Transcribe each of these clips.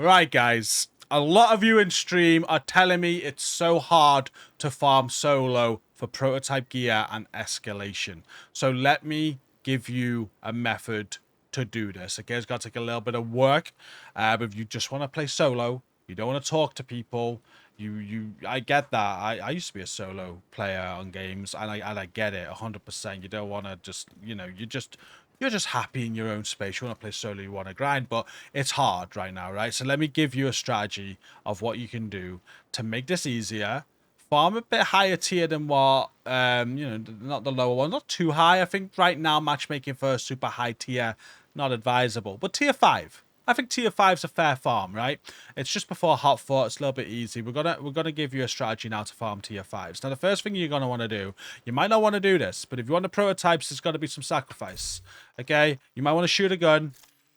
Right, guys. A lot of you in stream are telling me it's so hard to farm solo for prototype gear and escalation. So let me give you a method to do this. Okay, it's got to take a little bit of work. But if you just want to play solo, you don't want to talk to people. I get that. I used to be a solo player on games, and I get it 100%. You don't want to just, you're just happy in your own space. You want to play solo, you want to grind, but it's hard right now, right? So let me give you a strategy of what you can do to make this easier. Farm a bit higher tier than what, not the lower one, not too high. I think right now matchmaking for a super high tier, not advisable, but tier 5. I think tier 5's a fair farm, right? It's just before hot foot. It's a little bit easy. We're gonna give you a strategy now to farm tier 5s. Now, the first thing you're gonna want to do, you might not want to do this, but if you want the prototypes, there's got to be some sacrifice. Okay, you might want to shoot a gun,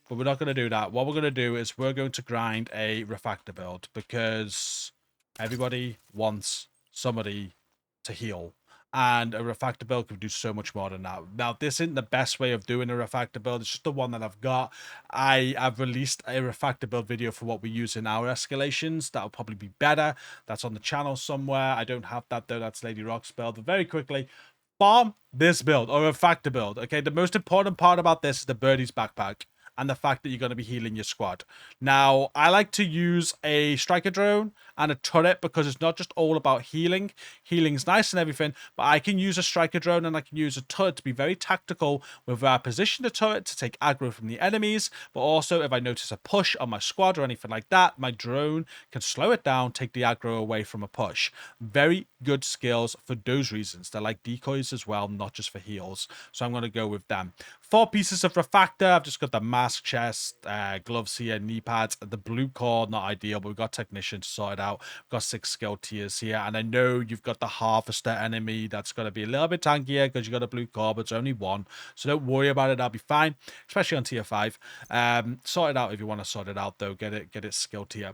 but we're not going to do that. What we're going to do is we're going to grind a refactor build because everybody wants somebody to heal. And a refactor build can do so much more than that. Now, this isn't the best way of doing a refactor build. It's just the one that I've got. I have released a refactor build video for what we use in our escalations. That'll probably be better. That's on the channel somewhere. I don't have that, though. That's Lady Rock's build. But very quickly, farm this build or a factor build. Okay, the most important part about this is the birdie's backpack and the fact that you're going to be healing your squad. Now, I like to use a striker drone and a turret because it's not just all about healing. Healing's nice and everything, but I can use a striker drone and I can use a turret to be very tactical with where I position the turret to take aggro from the enemies, but also if I notice a push on my squad or anything like that, my drone can slow it down, take the aggro away from a push. Very good skills for those reasons. They're like decoys as well, not just for heals. So I'm going to go with them. 4 pieces of refactor. I've just got the mask chest, gloves here, knee pads. The blue core, not ideal, but we've got technician to sort it out. We've got 6 skill tiers here. And I know you've got the harvester enemy. That's going to be a little bit tankier because you've got a blue core, but it's only 1. So don't worry about it. That'll be fine, especially on tier 5. Sort it out if you want to sort it out, though. Get it skill tier.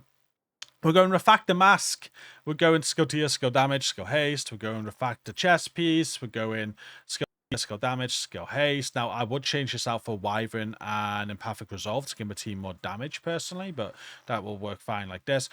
We're going refactor mask. We're going skill tier, skill damage, skill haste. We're going refactor chest piece. We're going skill damage, skill haste. Now, I would change this out for Wyvern and Empathic Resolve to give my team more damage personally, but that will work fine like this.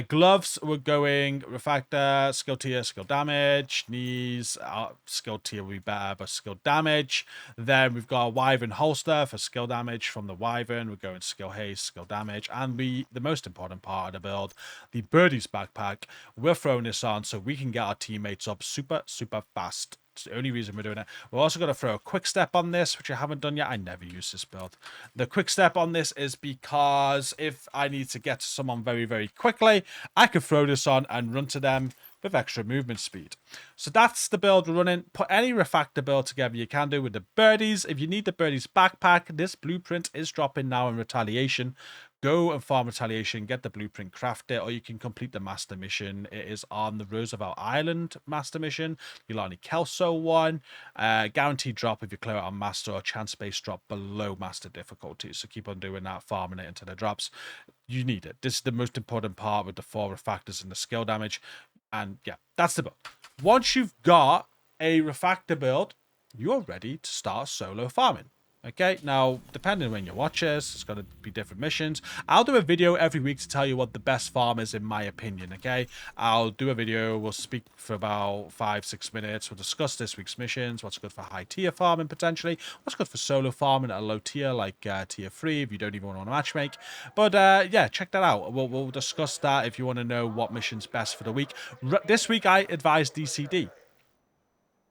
Gloves, we're going refactor, skill tier, skill damage. Knees, skill tier will be better, but skill damage. Then we've got a Wyvern holster for skill damage from the Wyvern. We're going skill haste, skill damage. And the most important part of the build, the Birdie's backpack. We're throwing this on so we can get our teammates up super, super fast. It's the only reason we're doing it. We're also going to throw a quick step on this, which I haven't done yet. I never use this build. The quick step on this is because if I need to get to someone very, very quickly, I could throw this on and run to them with extra movement speed. So that's the build we're running. Put any refactor build together you can do with the birdies. If you need the birdies backpack, this blueprint is dropping now in retaliation. Go and farm retaliation, get the blueprint, craft it, or you can complete the master mission. It is on the Roosevelt Island master mission, the Ilani Kelso one. Guaranteed drop if you clear it on master, or chance-based drop below master difficulty. So keep on doing that, farming it until it drops. You need it. This is the most important part with the 4 refactors and the skill damage. And yeah, that's the build. Once you've got a refactor build, you're ready to start solo farming. Okay, now, depending on when you watch this, it's going to be different missions. I'll do a video every week to tell you what the best farm is in my opinion, okay? I'll do a video, we'll speak for about 5-6 minutes, we'll discuss this week's missions, what's good for high tier farming potentially, what's good for solo farming at a low tier like tier 3 if you don't even want to matchmake. But yeah, check that out. We'll discuss that if you want to know what mission's best for the week. This week I advise DCD.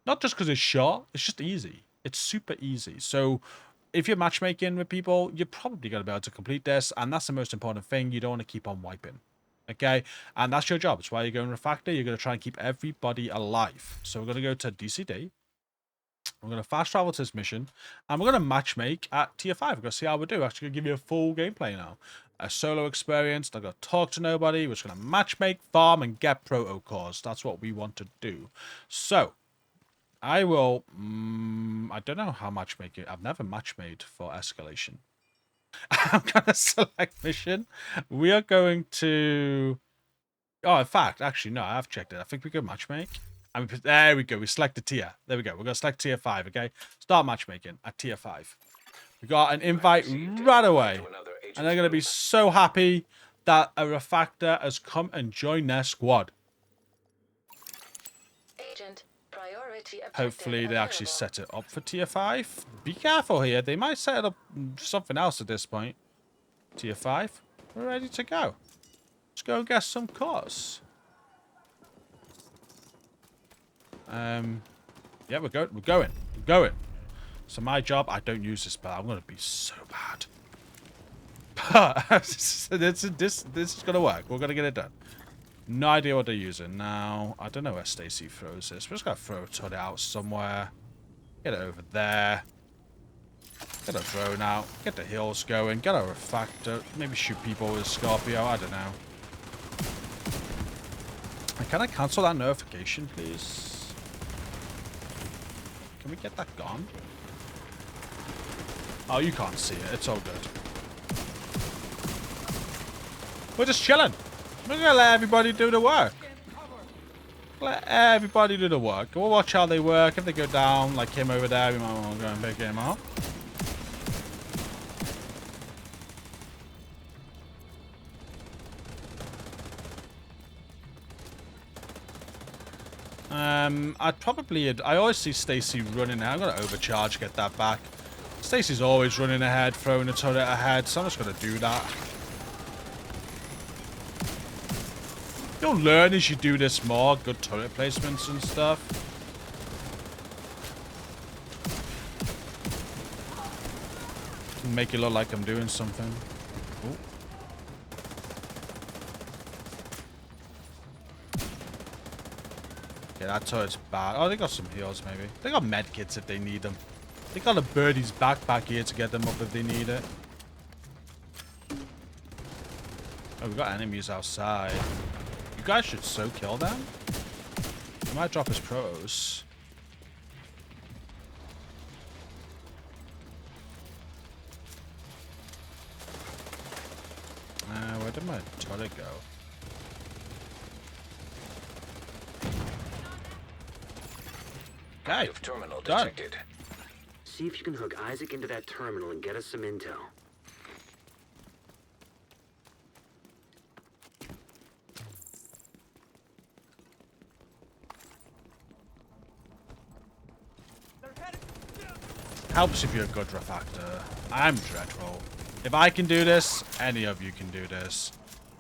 Not just because it's short, it's just easy. It's super easy. So if you're matchmaking with people, you're probably going to be able to complete this. And that's the most important thing. You don't want to keep on wiping. Okay? And that's your job. It's why you're going refactor. You're going to try and keep everybody alive. So we're going to go to DCD. We're going to fast travel to this mission. And we're going to matchmake at tier 5. We're going to see how we do. Actually, going to give you a full gameplay now. A solo experience. Not going to talk to nobody. We're just going to matchmake, farm, and get proto cores. That's what we want to do. So I will, I don't know how matchmaking, I've never matchmade for escalation. I'm going to select mission. We are going to, oh, in fact, actually, no, I have checked it. I think we can matchmake. There we go. We select the tier. There we go. We're going to select tier 5, okay? Start matchmaking at tier 5. We got an invite right away. And they're going to be so happy that a refactor has come and joined their squad. Agent, priority objective Hopefully they actually available. set it up for tier 5. Be careful here. They might set it up something else at this point. Tier 5. We're ready to go. Let's go and get some cars. Yeah, we're going. So my job, I don't use this, but I'm gonna be so bad. But this is gonna work. We're gonna get it done. No idea what they're using now. I don't know where Stacy throws this. We're just gonna throw it out somewhere. Get it over there. Get a drone out. Get the heals going. Get a refactor. Maybe shoot people with Scorpio. I don't know. Can I cancel that notification, please? Can we get that gone? Oh, you can't see it. It's all good. We're just chilling. We're gonna let everybody do the work. Let everybody do the work. We'll watch how they work. If they go down, like him over there, we might want to go and pick him up. I always see Stacy running ahead. I'm gonna overcharge, get that back. Stacy's always running ahead, throwing the turret ahead, so I'm just gonna do that. You'll learn as you do this more. Good turret placements and stuff. Make it look like I'm doing something. Ooh. Yeah, that turret's bad. Oh, they got some heals, maybe. They got med kits if they need them. They got a birdie's backpack here to get them up if they need it. Oh, we got enemies outside. You guys should so kill them. He might drop his pros. Where did my turret go? Okay, Terminal done. detected. See if you can hook Isaac into that terminal and get us some intel. Helps if you're a good refactor. I'm dreadful. If I can do this, any of you can do this.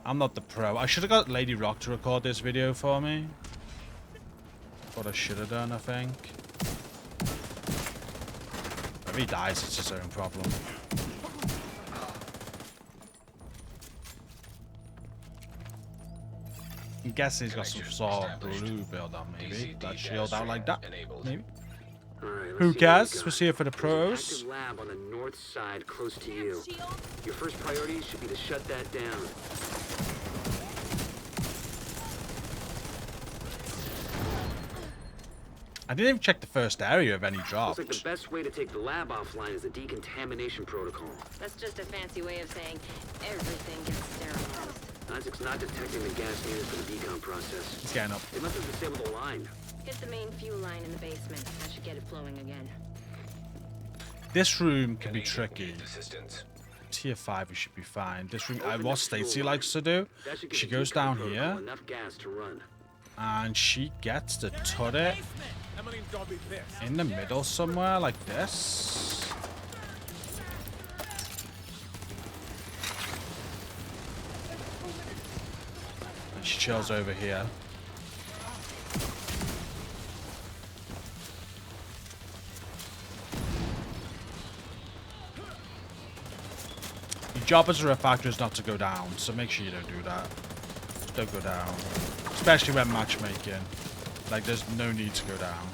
I'm not the pro. I should have got Lady Rock to record this video for me. What I should have done, I think. If he dies, it's his own problem. I'm guessing he's got some sort of blue build on, maybe. That shield out like that. Maybe. Right, Who cares? We're here for the pros. There's an active lab on the north side, close to you. Your first priority should be to shut that down. I didn't even check the first area of any drops. Looks like the best way to take the lab offline is the decontamination protocol. That's just a fancy way of saying everything gets sterilized. Isaac's not detecting the gas needed for the decon process. He's getting up. They must have disabled the line. Hit the main fuel line in the basement. That should get it flowing again. This room can be tricky. Assistance. Tier 5, we should be fine. This room, what Stacy likes to do, she goes down here, Enough gas to run. and she gets the turret in the middle somewhere, like this. And she chills over here. Your job as a refactor is not to go down, so make sure you don't do that. Don't go down. Especially when matchmaking. Like, there's no need to go down.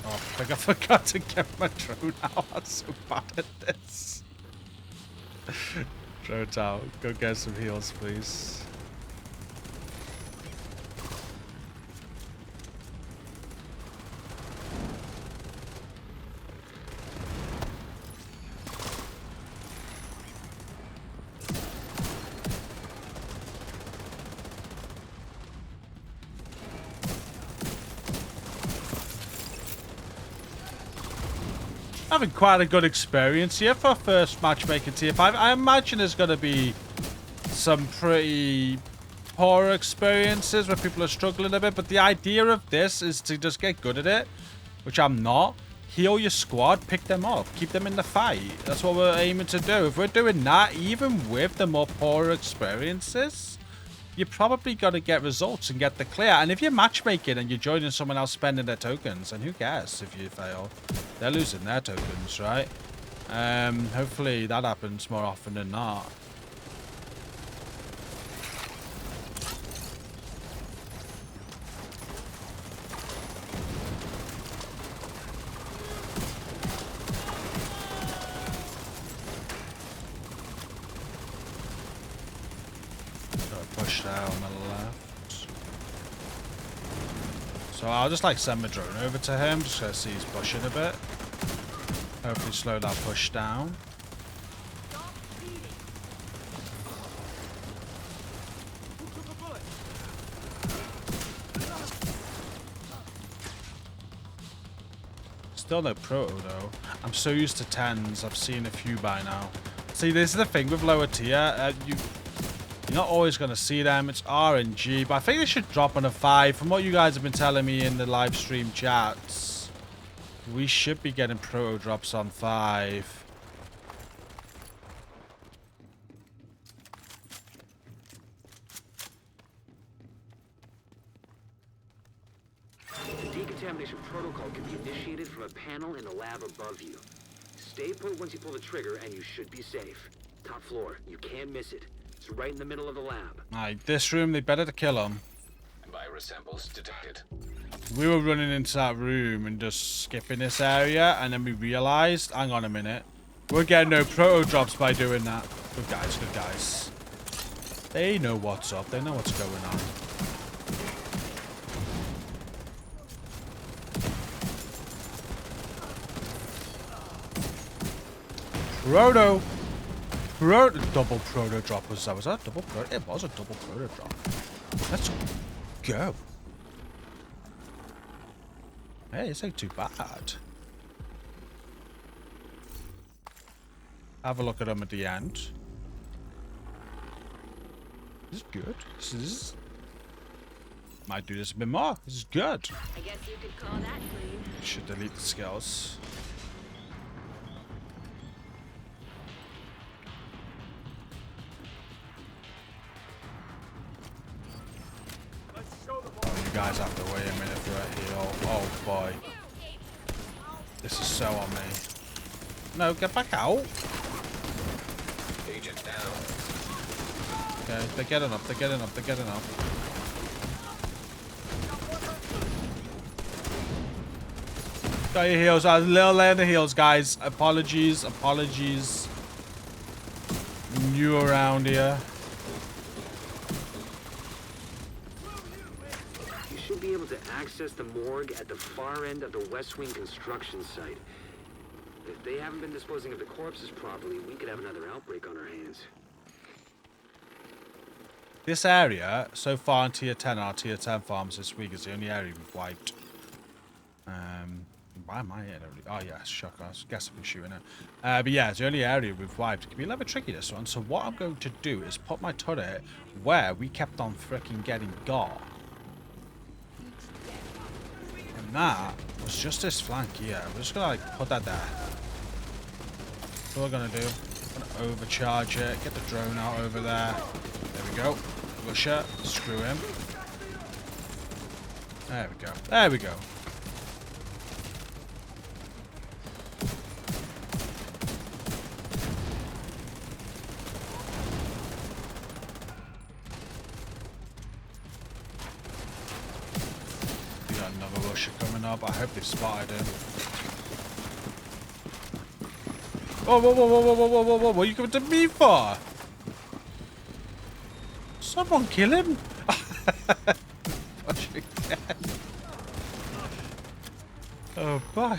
Oh, I think I forgot to get my drone out. I'm so bad at this. Drone's out. Go get some heals, please. having quite a good experience here for first matchmaking tier 5. I imagine there's going to be some pretty poor experiences where people are struggling a bit, but the idea of this is to just get good at it, which I'm not. Heal your squad, pick them up, keep them in the fight. That's what we're aiming to do. If we're doing that, even with the more poorer experiences, you're probably going to get results and get the clear. And if you're matchmaking and you're joining someone else spending their tokens, and who cares if you fail? They're losing their tokens, right? Hopefully that happens more often than not. Push there on the left. So I'll just like send my drone over to him, just to see he's pushing a bit. Hopefully slow that push down. Still no proto though. I'm so used to 10s. I've seen a few by now. See, this is the thing with lower tier. You're not always going to see them. It's RNG, but I think they should drop on a 5. From what you guys have been telling me in the live stream chats, we should be getting proto drops on 5. The decontamination protocol can be initiated from a panel in the lab above you. Stay put once you pull the trigger and you should be safe. Top floor, you can't miss it. It's right in the middle of the lab. Alright, this room, they better to kill him. Virus samples detected. We were running into that room and just skipping this area, and then we realized, hang on a minute, we're getting no proto drops by doing that. Good guys, good guys. They know what's up. They know what's going on. Proto. Double proto drop was that? Was that a double proto? It was a double proto drop. Let's go. Hey, it's not too bad. Have a look at them at the end. This is good. This is... Might do this a bit more. This is good. I guess you could call that clean. Should delete the skills. You guys have to wait a minute for a heal. Oh boy. This is so on me. No, get back out. Agent down. Okay, they're getting up, they're getting up, they're getting up. Got your heals. I was a little late in the heals, guys. Apologies, apologies. New around here. You should be able to access the morgue at the far end of the West Wing construction site. If they haven't been disposing of the corpses properly, we could have another outbreak on our hands. This area, so far in tier 10, our tier 10 farms this week is the only area we've wiped. Why am I in? Oh yeah, shock. I guess I've been shooting it. But yeah, it's the only area we've wiped. It can be a little bit tricky, this one. So what I'm going to do is put my turret where we kept on freaking getting got. And that was just this flank here. We're just gonna like put that there. That's what we're gonna do. I'm gonna overcharge it, get the drone out over there. There we go. Rusher, screw him. There we go. There we go. We got another rusher coming up. I hope they've spotted him. Whoa, whoa, whoa, whoa, whoa, whoa, whoa, whoa, whoa, what are you coming to me for? Someone kill him? Oh, boy.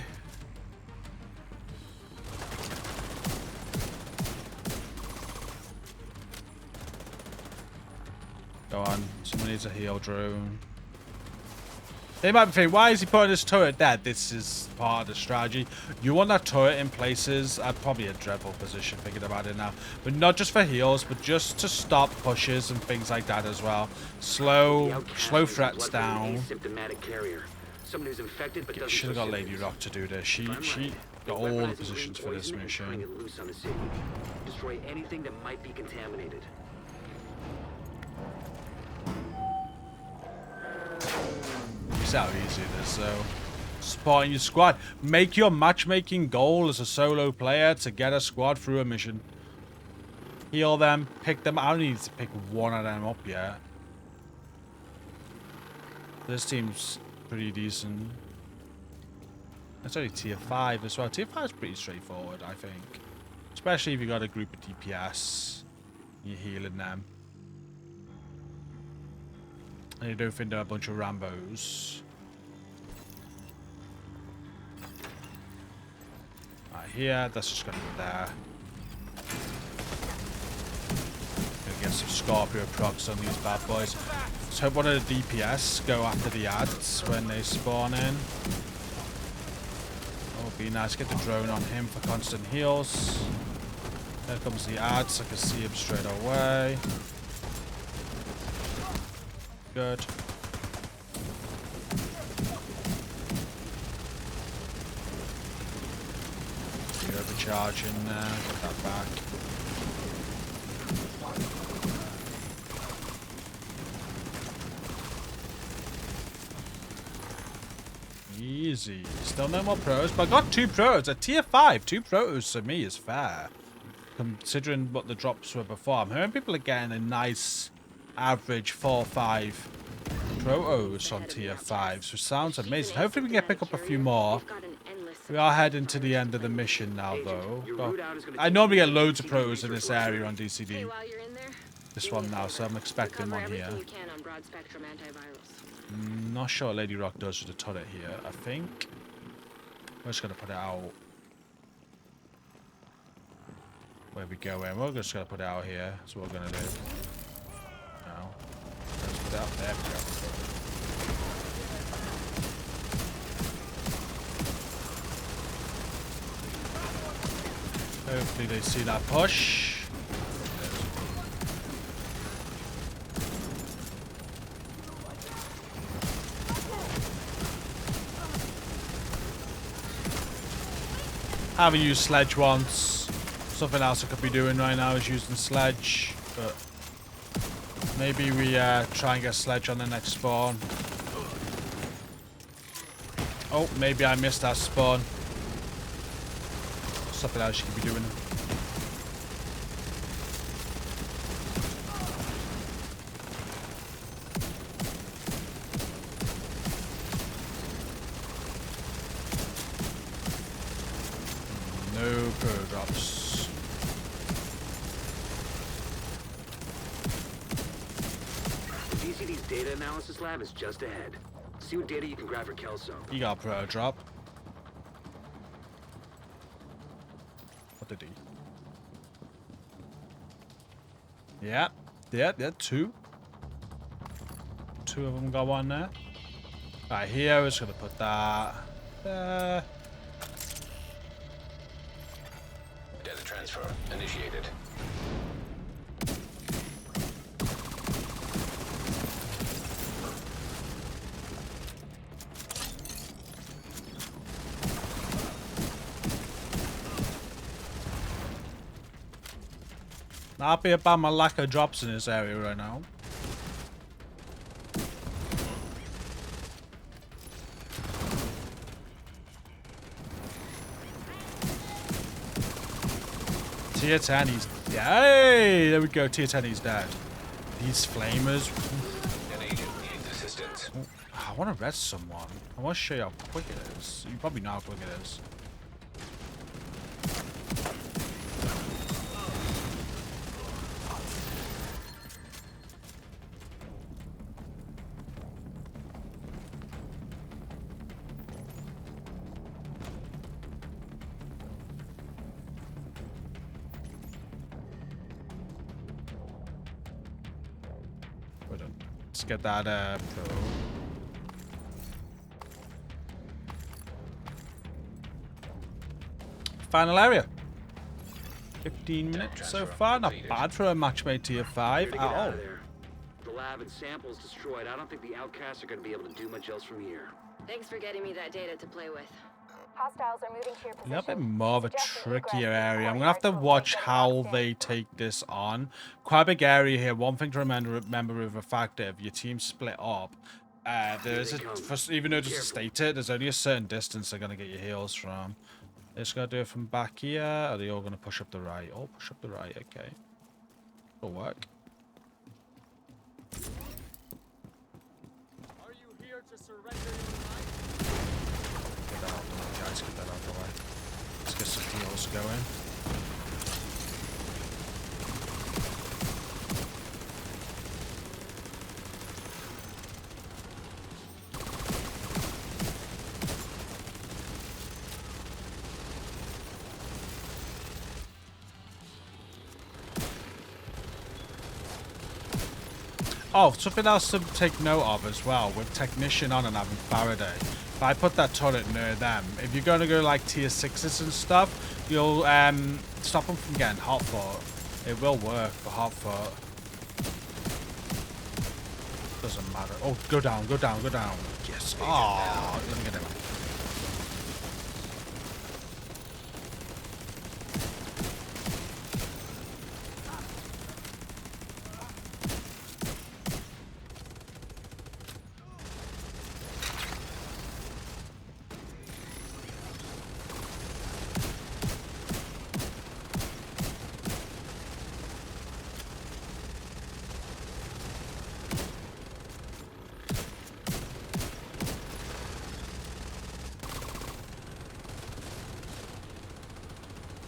Go on. Someone needs a heal drone. They might be thinking, why is he putting his turret there? This is part of the strategy. You want that turret in places, probably a dreadful position thinking about it now, but not just for heals, but just to stop pushes and things like that as well. Slow threats down. Asymptomatic carrier. Someone who's infected but doesn't Should have show got Lady symptoms. Rock to do this. She If I'm right, got they're all the weaponizing positions green for this poison and turning mission. it loose on the city. Destroy anything that might be contaminated. See how easy it is, though. Spotting your squad. Make your matchmaking goal as a solo player to get a squad through a mission. Heal them, pick them. I don't need to pick one of them up yet. This team's pretty decent. It's only tier 5 as well. Tier 5 is pretty straightforward, I think. Especially if you got a group of DPS. You're healing them. And you don't think they're a bunch of Rambos. Right here, that's just gonna go there. Gonna get some Scorpio procs on these bad boys. Let's hope one of the DPS go after the ads when they spawn in. Oh, it'd be nice to get the drone on him for constant heals. There comes the ads, I can see him straight away. Good. You overcharge in there, get that back. Easy. Still no more pros, but I got 2 pros at tier 5. 2 pros to me is fair, considering what the drops were before. I'm hearing people are getting a nice average 4-5 protos on tier 5s, which sounds amazing. Hopefully we can pick up a few more. We are heading to the end of the mission now, though. Well, I normally get loads of pros in this area on DCD. This one now, so I'm expecting one here. Not sure what Lady Rock does with the turret here. I think we're just gonna put it out. Where we go in? We're just gonna put it out here. That's what we're gonna do. No. Let's put it out there. We go. Hopefully they see that push. Haven't used sledge once. Something else I could be doing right now is using sledge, but maybe we try and get sledge on the next spawn. Oh, maybe I missed that spawn. Something else you could be doing. No pro drops. The DCD's data analysis lab is just ahead. See what data you can grab for Kelso. He got a pro drop. What did he? Yeah, 2. 2 of them got one there. Right here, we're just gonna put that there. Data transfer initiated. Not happy about my lack of drops in this area right now. Tier 10, he's dead. Hey, there we go. Tier 10, he's dead. These flamers. An agent needs assistance. I want to rest someone. I want to show you how quick it is. You probably know how quick it is. Let's get that pro. Final area. 15 minutes so transfer far. Not completed. bad for a matchmate tier 5 Here to at get out all. of there. The lab and samples destroyed. I don't think the outcasts are going to be able to do much else from here. Thanks for getting me that data to play with. Hostiles are moving to your A position. little bit more of a Suggesting trickier egress area. I'm in gonna have to courtyard watch avoid getting how boxed in. they take this on. Quite a big area here. One thing to remember with the fact that if your team split up, there is they come. even though Be just to careful. state it, there's only a certain distance they're gonna get your heals from. They're just gonna do it from back here. Or are they all gonna push up the right? Oh, push up the right. Okay, it'll work. Are you here to surrender your life? Get that out the way, guys. Get that out the way. Let's get some heals going. Oh, something else to take note of as well, with Technician on and having Faraday. If I put that turret near them, if you're going to go like tier 6s and stuff, you'll stop them from getting hot foot. It will work for hot foot. Doesn't matter. Oh, go down, go down, go down. Yes. Oh, let me get him.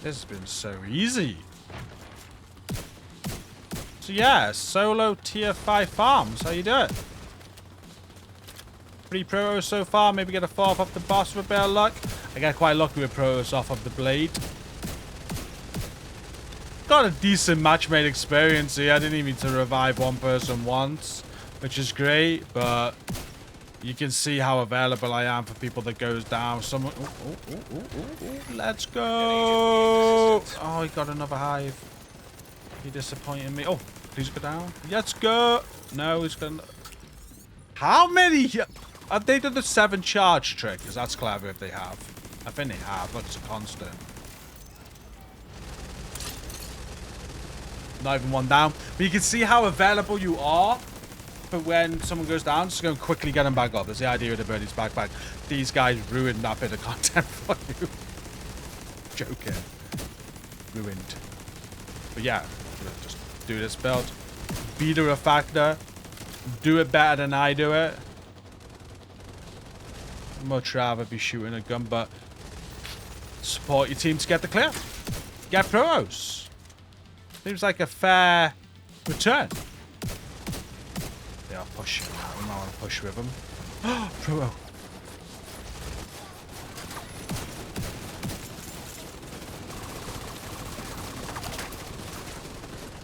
This has been so easy. So yeah, solo tier 5 farms. How you doing? 3 protos so far. Maybe get a 4th off the boss with a bit of luck. I got quite lucky with protos off of the blade. Got a decent matchmade experience here. I didn't even need to revive one person once, which is great, but you can see how available I am for people that goes down. Someone, let's go. Oh, he got another hive. He disappointed me. Oh, please go down. Let's go. No, he's gonna. How many? Have they done the 7 charge trick? Because that's clever if they have. I think they have. Look, it's a constant. Not even one down. But you can see how available you are. But when someone goes down, just go and quickly get them back up. That's the idea of the birdie's backpack. These guys ruined that bit of content for you. Joking. Ruined. But yeah, just do this build. Beat her a factor. Do it better than I do it. Much rather be shooting a gun, but support your team to get the clear. Get pros. Seems like a fair return. They are pushing now. We might want to push with them. Pro.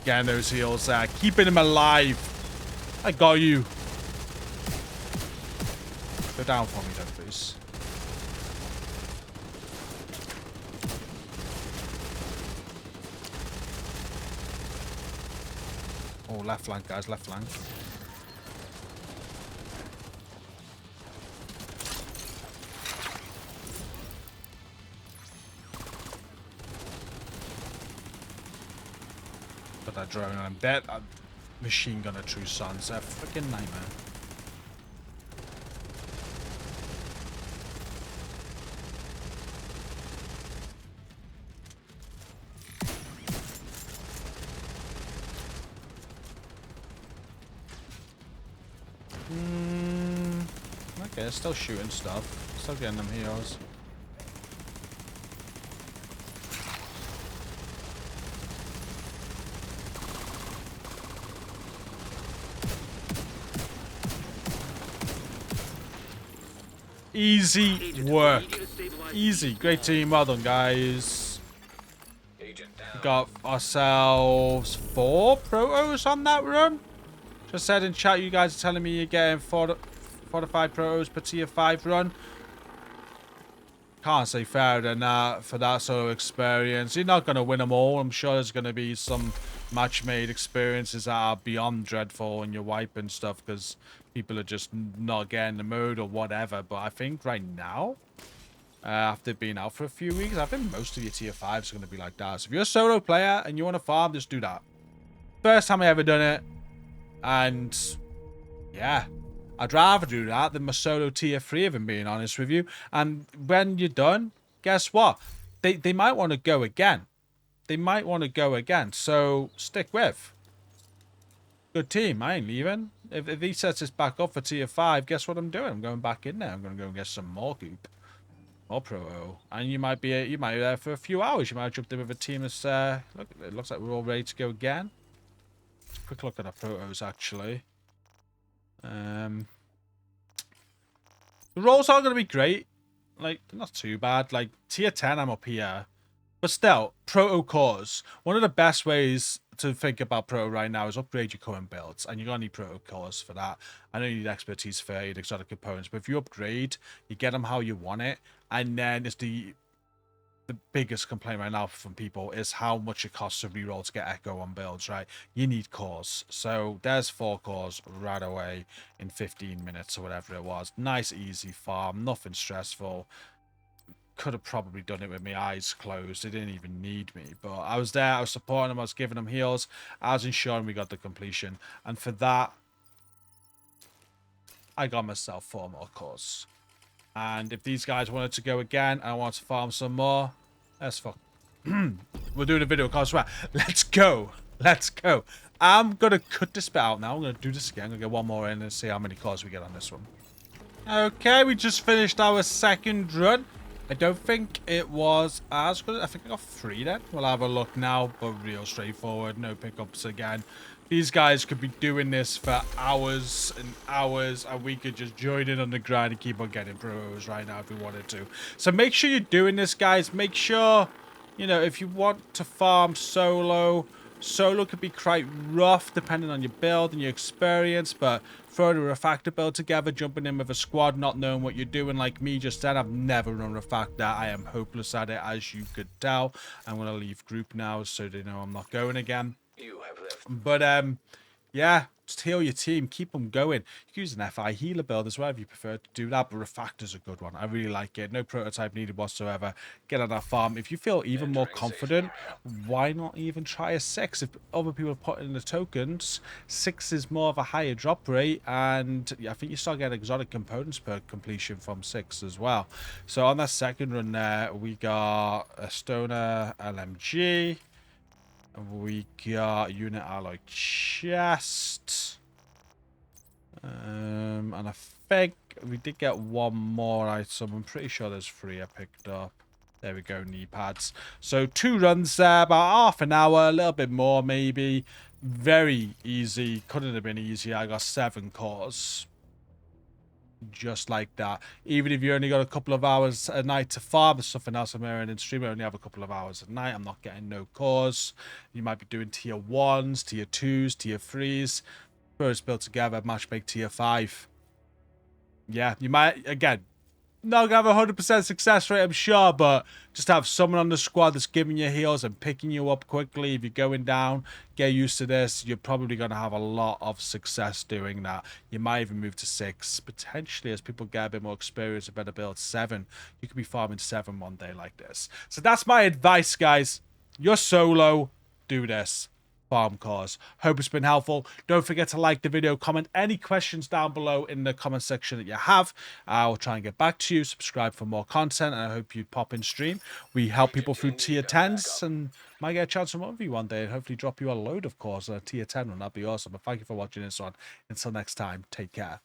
Getting those heals there. Keeping him alive. I got you. Go down for me then, please. Oh, left flank, guys. Left flank. Put that drone on him. That machine gun a true son's a freaking nightmare. Okay, still shooting stuff. Still getting them heals. Easy work. Easy. Great team. Well done, guys. Agent down. Got ourselves 4 protos on that run. Just said in chat, you guys are telling me you're getting 4 to 5 protos per tier 5 run. can't say fairer than that for that sort of experience. You're not going to win them all. I'm sure there's going to be some match-made experiences that are beyond dreadful and you're wiping stuff because people are just not getting the mood or whatever. But I think right now, after being out for a few weeks, I think most of your tier 5s are going to be like that. So if you're a solo player and you want to farm, just do that. First time I ever done it. And yeah, I'd rather do that than my solo tier 3, if I'm being honest with you. And when you're done, guess what? They might want to go again. They might want to go again. So stick with. Good team. I ain't leaving. If he sets us back up for tier 5, guess what I'm doing? I'm going back in there. I'm going to go and get some more goop. More Pro-O. And you might be there for a few hours. You might have jumped in with a team that's, look, it looks like we're all ready to go again. Let's quick look at our Pro-Os, actually. The rolls are going to be great. Like, not too bad. Like, tier 10, I'm up here. But still, Proto cores. One of the best ways to think about Proto right now is upgrade your current builds. And you're going to need Proto cores for that. I know you need expertise for your exotic components. But if you upgrade, you get them how you want it. And then it's the biggest complaint right now from people is how much it costs to reroll to get echo on builds, right? You need cores. So there's 4 cores right away in 15 minutes or whatever it was. Nice, easy farm, nothing stressful. Could have probably done it with my eyes closed. They didn't even need me. But I was there, I was supporting them, I was giving them heals. I was ensuring we got the completion. And for that, I got myself 4 more cores. And if these guys wanted to go again and I want to farm some more, let's fuck. We're doing a video called Sweat. Let's go. Let's go. I'm going to cut this bit out now. I'm going to do this again. I'm going to get one more in and see how many cores we get on this one. Okay, we just finished our second run. I don't think it was as good. I think I got 3 then. We'll have a look now, but real straightforward. No pickups again. These guys could be doing this for hours and hours, and we could just join in on the grind and keep on getting pros right now if we wanted to. So make sure you're doing this, guys. Make sure, you know, if you want to farm solo could be quite rough depending on your build and your experience, but throwing a refactor build together, jumping in with a squad, not knowing what you're doing like me just then. I've never run refactor. I am hopeless at it, as you could tell. I'm going to leave group now so they know I'm not going again. You have left. But yeah, just heal your team, keep them going. You can use an FI healer build as well if you prefer to do that, but refactor's a good one. I really like it. No prototype needed whatsoever. Get on that farm. If you feel even more confident, why not even try a 6? If other people are putting in the tokens, 6 is more of a higher drop rate, and I think you start getting exotic components per completion from 6 as well. So on that second run there, we got a stoner LMG. We got unit alloy chest. And I think we did get one more item. I'm pretty sure there's 3 I picked up. There we go, knee pads. So 2 runs there, about half an hour, a little bit more maybe. Very easy. Couldn't have been easier. I got 7 cores. Just like that. Even if you only got a couple of hours a night to farm, there's something else I'm airing in stream. I only have a couple of hours a night. I'm not getting no cores. You might be doing tier 1s, tier 2s, tier 3s. First built together, matchmake tier 5. Yeah, you might, again, not gonna have a 100% success rate, I'm sure, but just have someone on the squad that's giving you heals and picking you up quickly. If you're going down, get used to this. You're probably gonna have a lot of success doing that. You might even move to 6, potentially, as people get a bit more experience, a better build. 7. You could be farming 7 one day like this. So that's my advice, guys. You're solo, do this. Farm cores. Hope it's been helpful. Don't forget to like the video, comment any questions down below in the comment section that you have. I will try and get back to you. Subscribe for more content, and I hope you pop in stream. We help people through tier 10s and might get a chance to one of you one day and hopefully drop you a load of cores on a tier 10 one. That'd be awesome. But thank you for watching this one. Until next time, take care.